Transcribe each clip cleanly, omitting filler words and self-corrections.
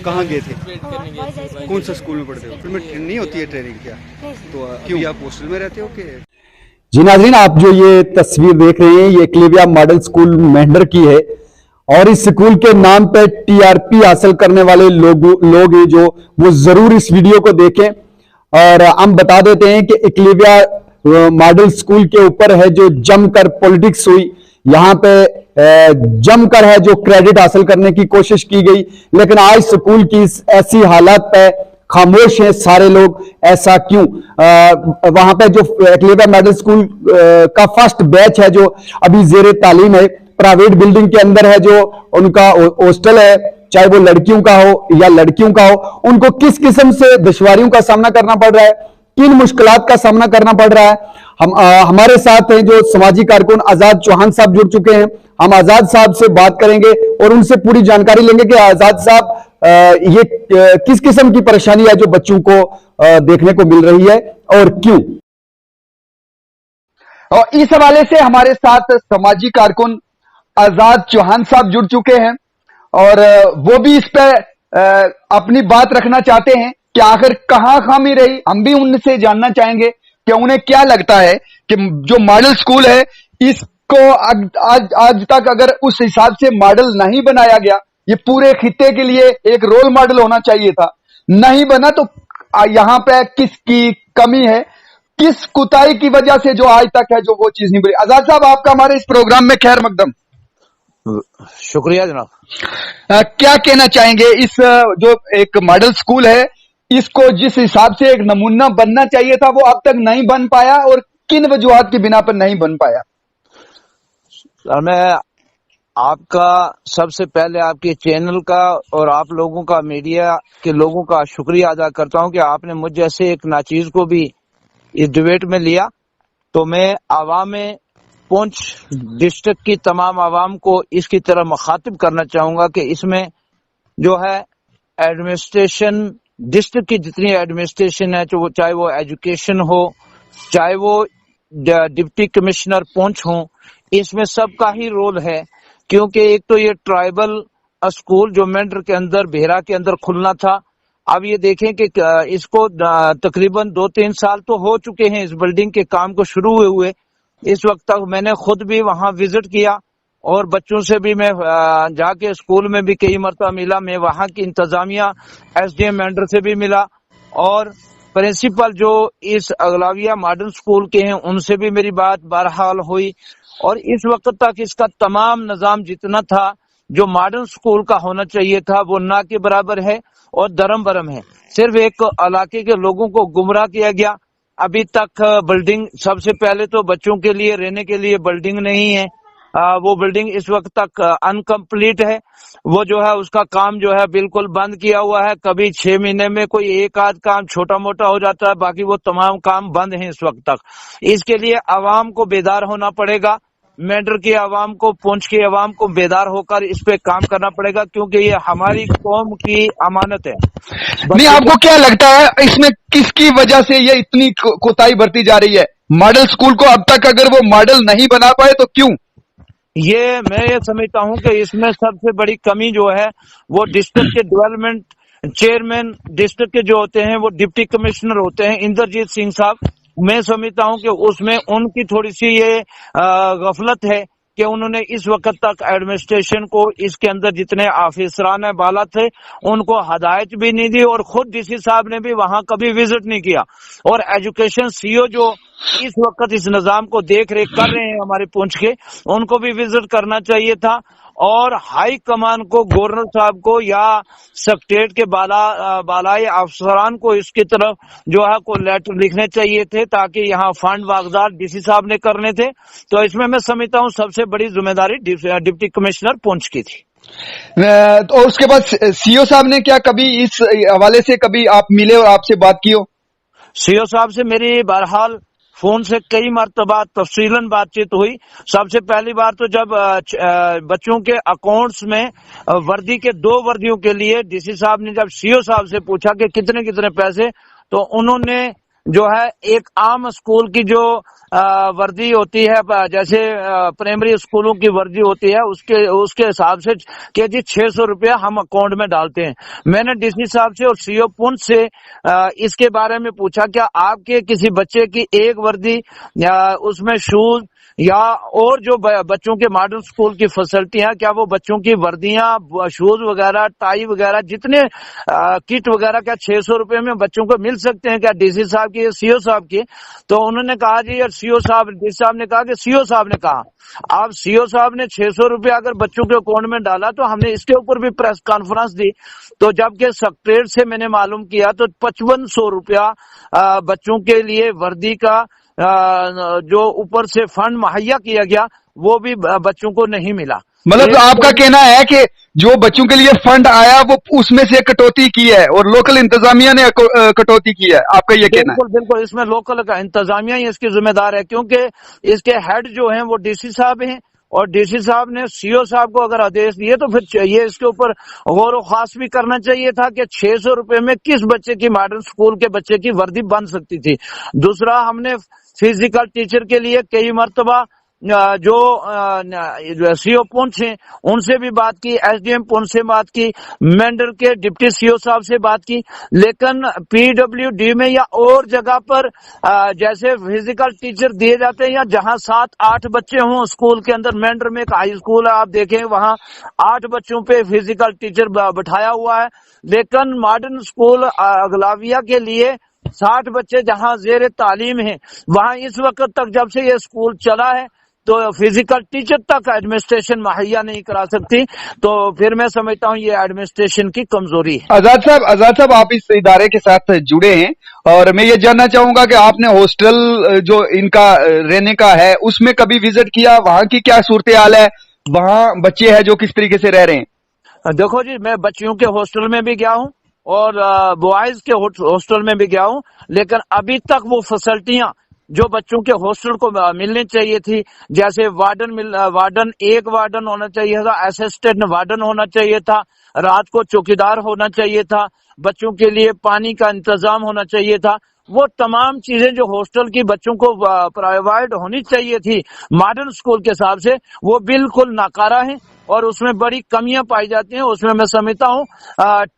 کہاں گئے تھے؟ کون سا اسکول میں پڑھتے ہو؟ پھر میں نہیں ہوتی ہے ٹریننگ کیا؟ تو کیوں آپ ہاسٹل میں رہتے ہو کہ؟ جی ناظرین، آپ جو یہ تصویر دیکھ رہے ہیں یہ ایکلیویا ماڈل اسکول مہنڈر کی ہے، اور اس اسکول کے نام پہ ٹی آر پی حاصل کرنے والے لوگ ہیں جو وہ ضرور اس ویڈیو کو دیکھیں. اور ہم بتا دیتے ہیں کہ ایکلیویا ماڈل اسکول کے اوپر ہے جو جم کر پولیٹکس ہوئی، یہاں پہ جم کر ہے جو کریڈٹ حاصل کرنے کی کوشش کی گئی، لیکن آج اسکول کی ایسی حالات پہ خاموش ہیں سارے لوگ. ایسا کیوں؟ وہاں پہ جو ایکلیویا ماڈل اسکول کا فرسٹ بیچ ہے جو ابھی زیر تعلیم ہے، پرائیویٹ بلڈنگ کے اندر ہے جو ان کا ہاسٹل ہے، چاہے وہ لڑکیوں کا ہو یا لڑکیوں کا ہو، ان کو کس قسم سے دشواریوں کا سامنا کرنا پڑ رہا ہے، کن مشکلات کا سامنا کرنا پڑ رہا ہے. ہمارے ساتھ ہیں جو سماجی کارکن آزاد چوہان صاحب جڑ چکے ہیں. ہم آزاد صاحب سے بات کریں گے اور ان سے پوری جانکاری لیں گے کہ آزاد صاحب یہ کس قسم کی پریشانی ہے جو بچوں کو دیکھنے کو مل رہی ہے اور کیوں. اور اس حوالے سے ہمارے ساتھ سماجی کارکن آزاد چوہان صاحب جڑ چکے ہیں اور وہ بھی اس پہ اپنی بات رکھنا چاہتے ہیں کہ آخر کہاں خامی رہی. ہم بھی ان سے جاننا چاہیں گے کہ انہیں کیا لگتا ہے کہ جو ماڈل سکول ہے اس کو آج تک اگر اس حساب سے ماڈل نہیں بنایا گیا، یہ پورے خطے کے لیے ایک رول ماڈل ہونا چاہیے تھا، نہیں بنا، تو یہاں پہ کس کی کمی ہے، کس کوتاہی کی وجہ سے جو آج تک ہے جو وہ چیز نہیں بنی. آزاد صاحب، آپ کا ہمارے اس پروگرام میں خیر مقدم. شکریہ جناب. کیا کہنا چاہیں گے اس جو ایک ماڈل سکول ہے اس کو جس حساب سے ایک نمونہ بننا چاہیے تھا وہ اب تک نہیں بن پایا، اور کن وجوہات کی بنا پر نہیں بن پایا؟ میں آپ کا سب سے پہلے آپ کے چینل کا اور آپ لوگوں کا، میڈیا کے لوگوں کا شکریہ ادا کرتا ہوں کہ آپ نے مجھ جیسے ایک ناچیز کو بھی اس ڈیبیٹ میں لیا. تو میں عوام پونچھ ڈسٹرکٹ کی تمام عوام کو اس کی طرح مخاطب کرنا چاہوں گا کہ اس میں جو ہے ایڈمنسٹریشن، ڈسٹرکٹ کی جتنی ایڈمنسٹریشن ہے، چاہے وہ ایجوکیشن ہو، چاہے وہ ڈپٹی کمشنر پونچھ ہوں، اس میں سب کا ہی رول ہے. کیونکہ ایک تو یہ ٹرائبل اسکول جو مینڈر کے اندر، بہرا کے اندر کھلنا تھا، اب یہ دیکھیں کہ اس کو تقریباً 2-3 سال تو ہو چکے ہیں اس بلڈنگ کے کام کو شروع ہوئے. اس وقت تک میں نے خود بھی وہاں وزٹ کیا اور بچوں سے بھی میں جا کے اسکول میں بھی کئی مرتبہ ملا. میں وہاں کی انتظامیہ ایس ڈی ایم مینڈر سے بھی ملا اور پرنسپل جو اس اغلاویہ ماڈرن اسکول کے ہیں ان سے بھی میری بات بہرحال ہوئی. اور اس وقت تک اس کا تمام نظام جتنا تھا جو ماڈرن اسکول کا ہونا چاہیے تھا وہ نہ کے برابر ہے اور درم برم ہے. صرف ایک علاقے کے لوگوں کو گمراہ کیا گیا. ابھی تک بلڈنگ، سب سے پہلے تو بچوں کے لیے رہنے کے لیے بلڈنگ نہیں ہے، وہ بلڈنگ اس وقت تک انکمپلیٹ ہے. وہ جو ہے اس کا کام جو ہے بالکل بند کیا ہوا ہے. کبھی 6 مہینے میں کوئی ایک آدھ کام چھوٹا موٹا ہو جاتا ہے، باقی وہ تمام کام بند ہیں اس وقت تک. اس کے لیے عوام کو بیدار ہونا پڑے گا، مینڈر کی عوام کو، پونچھ کی عوام کو بیدار ہو کر اس پہ کام کرنا پڑے گا، کیونکہ یہ ہماری قوم کی امانت ہے. نہیں، آپ کو کیا لگتا ہے اس میں کس کی وجہ سے یہ اتنی کوتاہی برتی جا رہی ہے؟ ماڈل سکول کو اب تک اگر وہ ماڈل نہیں بنا پائے تو کیوں؟ میں یہ سمجھتا ہوں کہ اس میں سب سے بڑی کمی جو ہے وہ ڈسٹرکٹ کے ڈیولپمنٹ چیئرمین ڈسٹرکٹ کے جو ہوتے ہیں وہ ڈپٹی کمشنر ہوتے ہیں اندرجیت سنگھ صاحب. میں سمجھتا ہوں کہ اس میں ان کی تھوڑی سی یہ غفلت ہے کہ انہوں نے اس وقت تک ایڈمنسٹریشن کو، اس کے اندر جتنے آفیسران بالا تھے ان کو ہدایت بھی نہیں دی، اور خود ڈی سی صاحب نے بھی وہاں کبھی وزٹ نہیں کیا. اور ایجوکیشن سی او جو اس وقت اس نظام کو دیکھ ریکھ کر رہے ہیں ہمارے پونچھ کے، ان کو بھی وزٹ کرنا چاہیے تھا. اور ہائی کمان کو، گورنر صاحب کو یا سیکریٹریٹ کے بالائی افسران کو اس کی طرف جو ہے کو لیٹر لکھنے چاہیے تھے، تاکہ یہاں فنڈ واقعات ڈی سی صاحب نے کرنے تھے. تو اس میں سمجھتا ہوں سب سے بڑی ذمہ داری ڈپٹی کمشنر پونچھ کی تھی. اور اس کے بعد سی او صاحب نے کیا کبھی اس حوالے سے کبھی آپ ملے اور آپ سے بات کی ہو؟ سی او صاحب سے میری بہرحال فون سے کئی مرتبہ تفصیلاً بات چیت ہوئی. سب سے پہلی بار تو جب بچوں کے اکاؤنٹس میں وردی کے 2 وردیوں کے لیے ڈی سی صاحب نے جب سی او صاحب سے پوچھا کہ کتنے پیسے، تو انہوں نے جو ہے ایک عام اسکول کی جو وردی ہوتی ہے، جیسے پرائمری اسکولوں کی وردی ہوتی ہے، اس کے حساب سے کہ جی 600 روپیہ ہم اکاؤنٹ میں ڈالتے ہیں۔ میں نے ڈی سی صاحب سے اور سی او پونچھ سے اس کے بارے میں پوچھا، کیا آپ کے کسی بچے کی ایک وردی یا اس میں شوز یا اور جو بچوں کے ماڈرن اسکول کی فیسلٹیاں، کیا وہ بچوں کی وردیاں، شوز وغیرہ، ٹائی وغیرہ، جتنے کٹ وغیرہ کیا 600 روپے میں بچوں کو مل سکتے ہیں کیا ڈی سی صاحب کی، سی او صاحب کی؟ تو انہوں نے کہا جی سی او صاحب، ڈی سی صاحب نے کہا کہ سی او صاحب نے کہا۔ اب سی او صاحب نے 600 روپے اگر بچوں کے اکاؤنٹ میں ڈالا تو ہم نے اس کے اوپر بھی پریس کانفرنس دی، تو جبکہ سیکریٹریٹ سے میں نے معلوم کیا تو 5500 روپیہ بچوں کے لیے وردی کا جو اوپر سے فنڈ مہیا کیا گیا وہ بھی بچوں کو نہیں ملا۔ مطلب آپ کا کہنا ہے کہ جو بچوں کے لیے فنڈ آیا وہ اس میں سے کٹوتی کی ہے اور لوکل انتظامیہ نے کٹوتی کی ہے، آپ کا یہ کہنا ہے؟ بالکل بالکل، اس میں لوکل کا انتظامیہ ہی اس کی ذمہ دار ہے، کیونکہ اس کے ہیڈ جو ہیں وہ ڈی سی صاحب ہیں، اور ڈی سی صاحب نے سی او صاحب کو اگر آدیش دیے تو پھر یہ اس کے اوپر غور و خاص بھی کرنا چاہیے تھا کہ 600 روپے میں کس بچے کی ماڈرن اسکول کے بچے کی وردی بن سکتی تھی۔ دوسرا، ہم نے فزیکل ٹیچر کے لیے کئی مرتبہ جو سی او پونچھ ہیں ان سے بھی بات کی، ایس ڈی ایم پونچھ سے بات کی، مینڈر کے ڈپٹی سی او صاحب سے بات کی، لیکن پی ڈبلیو ڈی میں یا اور جگہ پر جیسے فزیکل ٹیچر دیے جاتے ہیں یا جہاں 7-8 بچے ہوں اسکول کے اندر، مینڈر میں ایک ہائی اسکول ہے، آپ دیکھیں وہاں 8 بچوں پہ فزیکل ٹیچر بٹھایا ہوا ہے، لیکن ماڈرن اسکول اغلاویہ کے لیے 60 بچے جہاں زیر تعلیم ہیں، وہاں اس وقت تک جب سے یہ اسکول چلا ہے تو فزیکل ٹیچر تک ایڈمنسٹریشن مہیا نہیں کرا سکتی، تو پھر میں سمجھتا ہوں یہ ایڈمنسٹریشن کی کمزوری ہے۔ آزاد صاحب آپ اس ادارے کے ساتھ جڑے ہیں اور میں یہ جاننا چاہوں گا کہ آپ نے ہاسٹل جو ان کا رہنے کا ہے اس میں کبھی وزٹ کیا، وہاں کی کیا صورتحال ہے، وہاں بچے ہیں جو کس طریقے سے رہ رہے ہیں؟ دیکھو جی، میں بچیوں کے ہاسٹل میں بھی گیا ہوں اور بوائز کے ہاسٹل میں بھی گیا ہوں، لیکن ابھی تک وہ فیسلٹیاں جو بچوں کے ہاسٹل کو ملنی چاہیے تھی، جیسے وارڈن ایک وارڈن ہونا چاہیے تھا، اسسٹنٹ وارڈن ہونا چاہیے تھا، رات کو چوکیدار ہونا چاہیے تھا، بچوں کے لیے پانی کا انتظام ہونا چاہیے تھا، وہ تمام چیزیں جو ہاسٹل کی بچوں کو پرووائڈ ہونی چاہیے تھی ماڈرن اسکول کے حساب سے، وہ بالکل ناکارہ ہیں اور اس میں بڑی کمیاں پائی جاتی ہیں۔ اس میں میں سمجھتا ہوں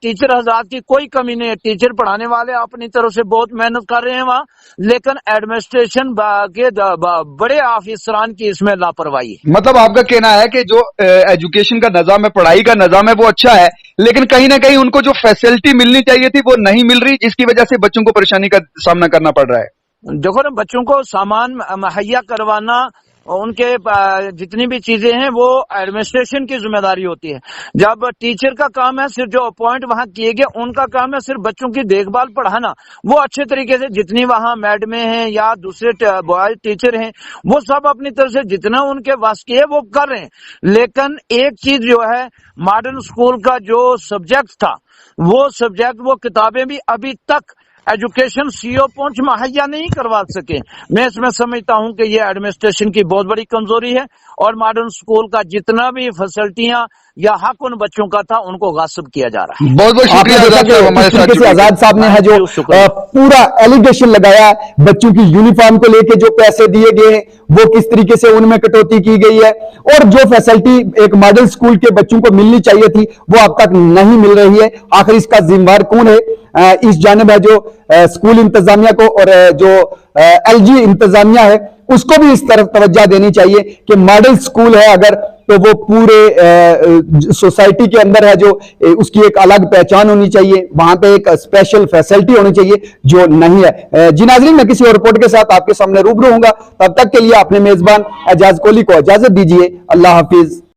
ٹیچر حضرات کی کوئی کمی نہیں ہے، ٹیچر پڑھانے والے اپنی طرف سے بہت محنت کر رہے ہیں وہاں، لیکن ایڈمنسٹریشن کے بڑے آفیسران کی اس میں لاپرواہی ہے۔ مطلب آپ کا کہنا ہے کہ جو ایجوکیشن کا نظام ہے، پڑھائی کا نظام ہے وہ اچھا ہے، لیکن کہیں نہ کہیں ان کو جو فیسلٹی ملنی چاہیے تھی وہ نہیں مل رہی، جس کی وجہ سے بچوں کو پریشانی کا سامنا کرنا پڑ رہا ہے۔ دیکھو نا، بچوں کو سامان مہیا کروانا، ان کے جتنی بھی چیزیں ہیں وہ ایڈمنسٹریشن کی ذمہ داری ہوتی ہے۔ جب ٹیچر کا کام ہے صرف جو اپوائنٹ وہاں کیے گئے ان کا کام ہے صرف بچوں کی دیکھ بھال پڑھانا، وہ اچھے طریقے سے جتنی وہاں میڈمیں ہیں یا دوسرے بوائز ٹیچر ہیں وہ سب اپنی طرف سے جتنا ان کے واسطے کی ہے وہ کر رہے ہیں، لیکن ایک چیز جو ہے ماڈرن اسکول کا جو سبجیکٹ تھا وہ سبجیکٹ، وہ کتابیں بھی ابھی تک ایجوکیشن سی او پونچھ مہیا نہیں کروا سکے۔ میں اس میں سمجھتا ہوں کہ یہ ایڈمنسٹریشن کی بہت بڑی کمزوری ہے اور ماڈرن اسکول کا جتنا بھی فیسلٹیاں یا حق ان بچوں کا تھا ان کو غصب کیا جا رہا ہے۔ بہت بہت شکریہ آزاد صاحب، ہمارے ساتھ آزاد صاحب نے ہے جو پورا ایلیگیشن لگایا بچوں کی یونیفارم کو لے کے جو پیسے دیے گئے ہیں وہ کس طریقے سے ان میں کٹوتی کی گئی ہے، اور جو فیسلٹی ایک ماڈل اسکول کے بچوں کو ملنی چاہیے تھی وہ اب تک نہیں مل رہی ہے۔ آخر اس کا ذمہ دار کون ہے؟ اس جانب ہے جو اسکول انتظامیہ کو، اور جو ایل جی انتظامیہ ہے اس کو بھی اس طرف توجہ دینی چاہیے کہ ماڈل اسکول ہے اگر تو وہ پورے سوسائٹی کے اندر ہے جو اس کی ایک الگ پہچان ہونی چاہیے، وہاں پہ ایک اسپیشل فیسلٹی ہونی چاہیے جو نہیں ہے۔ جی ناظرین، میں کسی اور رپورٹ کے ساتھ آپ کے سامنے روبرو ہوں گا، تب تک کے لیے اپنے میزبان اعجاز کوہلی کو اجازت دیجیے۔ اللہ حافظ۔